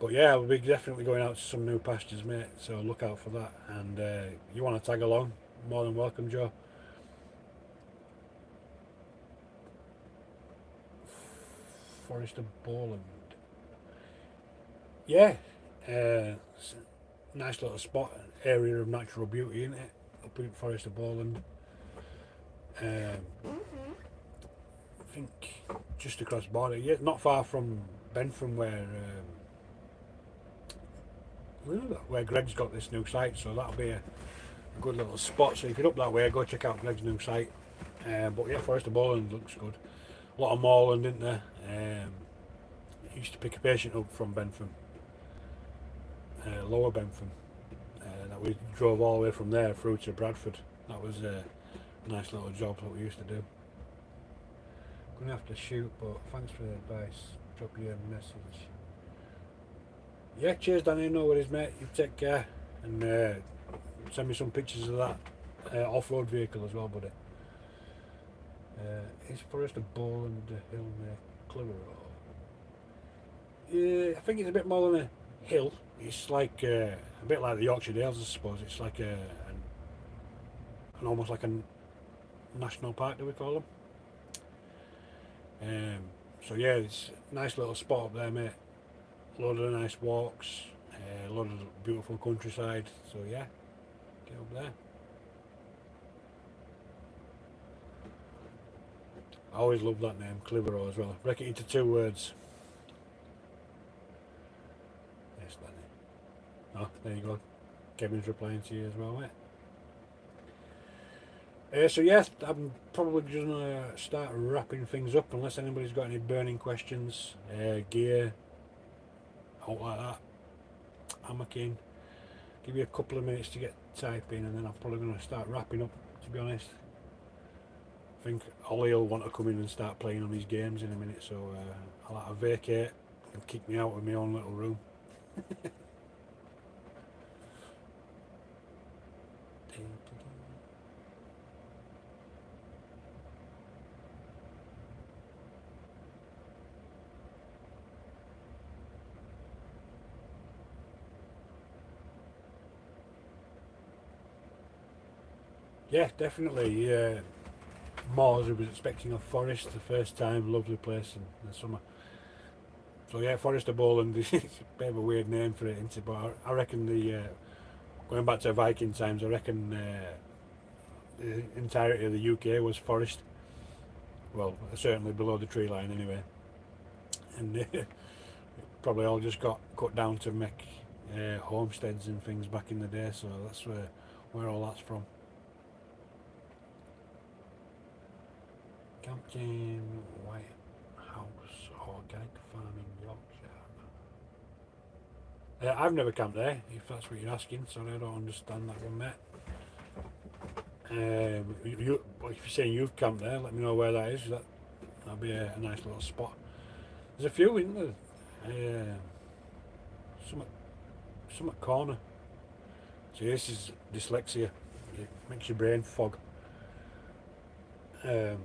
But yeah, I'll be definitely going out to some new pastures, mate, so look out for that. And you want to tag along, more than welcome, Joe. Forest of Bowland. Yeah, nice little spot, area of natural beauty, isn't it? Up in Forest of Bowland. I think just across the border, yeah, not far from Bentham, where Greg's got this new site, so that'll be a good little spot. So if you're up that way, go check out Greg's new site. But yeah, Forest of Bowland looks good. A lot of moorland, isn't there? Used to pick a patient up from Bentham, Lower Bentham, that we drove all the way from there through to Bradford. That was a nice little job that we used to do. Gonna have to shoot, but thanks for the advice. Drop you a message. Yeah, cheers Danny, no worries mate, you take care, and send me some pictures of that off-road vehicle as well, buddy. Is Forest of Bowland a hill near Clitheroe? Yeah, I think it's a bit more than a hill. It's like a bit like the Yorkshire Dales, I suppose. It's like an almost like a national park, do we call them? So yeah, it's a nice little spot up there, mate. Load of nice walks, a lot of beautiful countryside. So yeah, get up there. I always love that name, Clitheroe as well. Break it into 2 words. Yes, Danny. Oh, there you go. Kevin's replying to you as well, mate. So yes, I'm probably just gonna start wrapping things up unless anybody's got any burning questions, gear, all like that. Hammocking. Give you a couple of minutes to get typing, and then I'm probably gonna start wrapping up. To be honest, I think Ollie will want to come in and start playing on his games in a minute, so I'll have to vacate and kick me out of my own little room. Yeah, definitely. moors. I was expecting a forest the first time. Lovely place in the summer. So yeah, Forest of Bowland is a bit of a weird name for it, isn't it? But I reckon going back to Viking times, I reckon the entirety of the UK was forest. Well, certainly below the tree line anyway. And probably all just got cut down to make homesteads and things back in the day. So that's where all that's from. Camping White House Organic Farming Yorkshire. I've never camped there, if that's what you're asking. Sorry, I don't understand that one, mate. If you're saying you've camped there, let me know where that is. That'd be a nice little spot. There's a few, isn't there? Some at corner. See, this is dyslexia. It makes your brain fog. You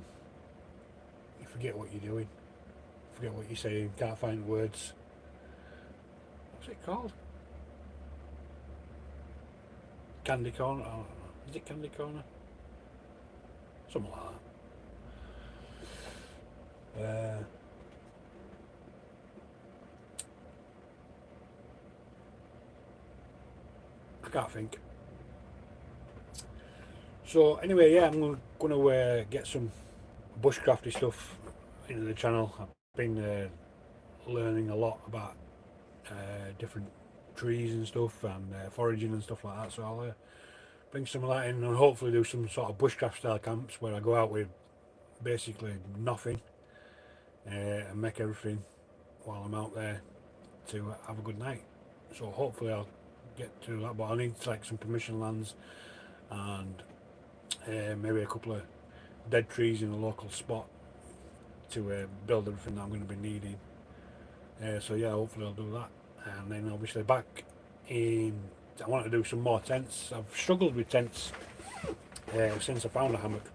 forget what you're doing. Forget what you're saying. Can't find words. What's it called? Candy Corner? I don't know. Is it Candy Corner? Something like that. I can't think. So anyway, yeah, I'm going to get some bushcrafty stuff into the channel. I've been learning a lot about different trees and stuff and foraging and stuff like that. So I'll bring some of that in and hopefully do some sort of bushcraft style camps where I go out with basically nothing and make everything while I'm out there to have a good night. So hopefully I'll get to that, but I need like some permission lands and maybe a couple of dead trees in a local spot to build everything that I'm going to be needing. So yeah, hopefully I'll do that. And then obviously back in, I want to do some more tents. I've struggled with tents since I found a hammock.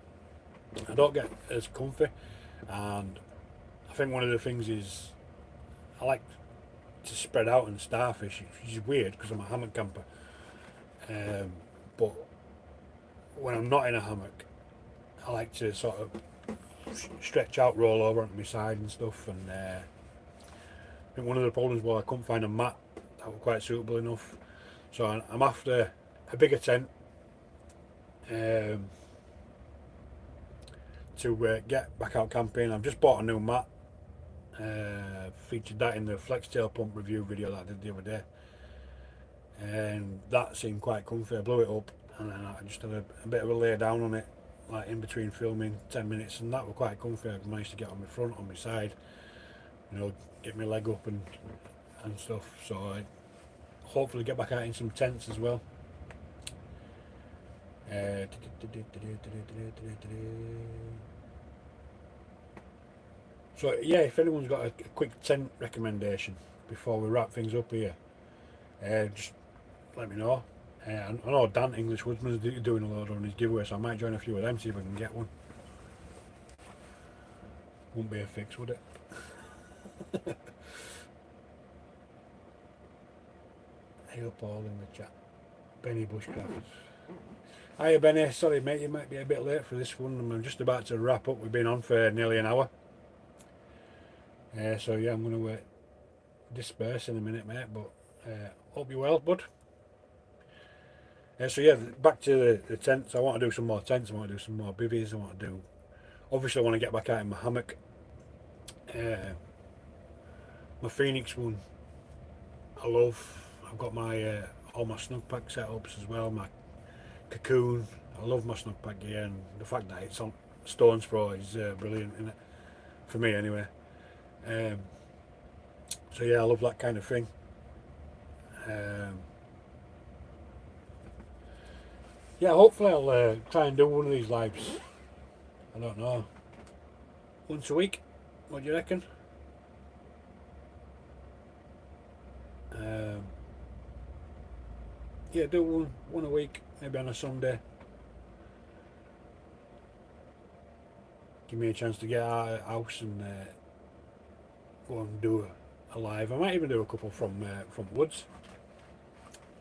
I don't get as comfy, and I think one of the things is I like to spread out and starfish, which is weird because I'm a hammock camper. But when I'm not in a hammock, I like to sort of stretch out, roll over onto my side and stuff. And I think one of the problems was I couldn't find a mat that was quite suitable enough. So I'm after a bigger tent to get back out camping. I've just bought a new mat. Featured that in the flex tail pump review video that I did the other day, and that seemed quite comfy. I blew it up and then I just had a bit of a lay down on it, like in between filming 10 minutes, and that was quite comfy. I managed to get on my front, on my side, get my leg up and stuff. So I hopefully get back out in some tents as well. So yeah, if anyone's got a quick tent recommendation before we wrap things up here, just let me know. I know Dan English Woodsman is doing a load on his giveaway, so I might join a few of them, see if I can get one. Wouldn't be a fix, would it? Hey up all in the chat. Benny Bushcraft. Hiya Benny, sorry mate, you might be a bit late for this one. I'm just about to wrap up. We've been on for nearly an hour. So yeah, I'm going to disperse in a minute, mate, but hope you're well, bud. So yeah, back to the tents. I want to do some more tents. I want to do some more bivvies. Obviously I want to get back out in my hammock. My Phoenix one, I love. I've got my all my snug pack setups as well. My cocoon. I love my snug pack gear, and the fact that it's on stone's throw is brilliant, isn't it? For me anyway. So yeah, I love that kind of thing. Yeah, hopefully I'll try and do one of these lives. I don't know, once a week. What do you reckon? Yeah, do one a week, maybe on a Sunday. Give me a chance to get out of the house and go and do a live. I might even do a couple from woods.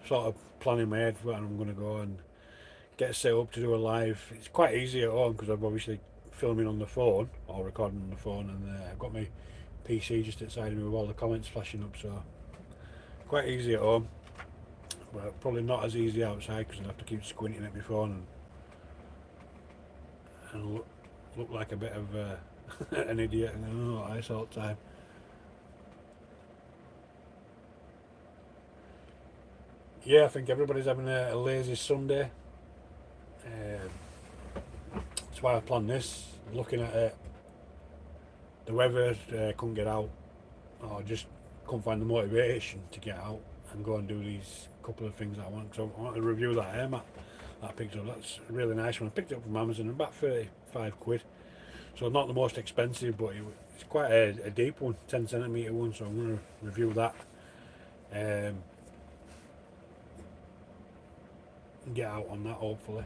Sort of planning my head where I'm going to go and get set up to do a live. It's quite easy at home because I've obviously filming on the phone or recording on the phone, and I've got my PC just outside of me with all the comments flashing up, so quite easy at home, but probably not as easy outside because I have to keep squinting at my phone and look like a bit of an idiot and all that sort of time. Yeah, I think everybody's having a lazy Sunday. That's why I planned this. Looking at it, the weather, couldn't get out, or just couldn't find the motivation to get out and go and do these couple of things that I want. So I want to review that air mat that I picked up. That's a really nice one. I picked it up from Amazon, about 35 quid. So not the most expensive, but it's quite a deep one, 10cm one. So I'm going to review that. And get out on that hopefully.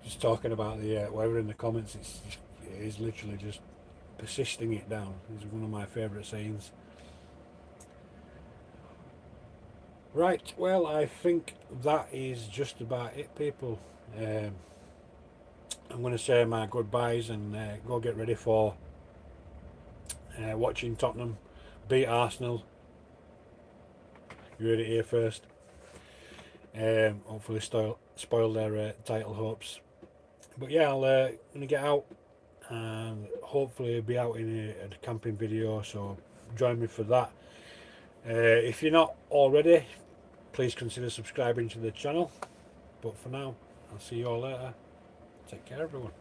Just talking about the weather in the comments, it is literally just persisting it down. It's one of my favourite sayings. Right, well, I think that is just about it, people. I'm going to say my goodbyes and go get ready for watching Tottenham beat Arsenal. You heard it here first. Hopefully spoil their title hopes. But yeah, I'm going to get out and hopefully be out in a camping video, so join me for that. If you're not already, please consider subscribing to the channel. But for now, I'll see you all later. Take care, everyone.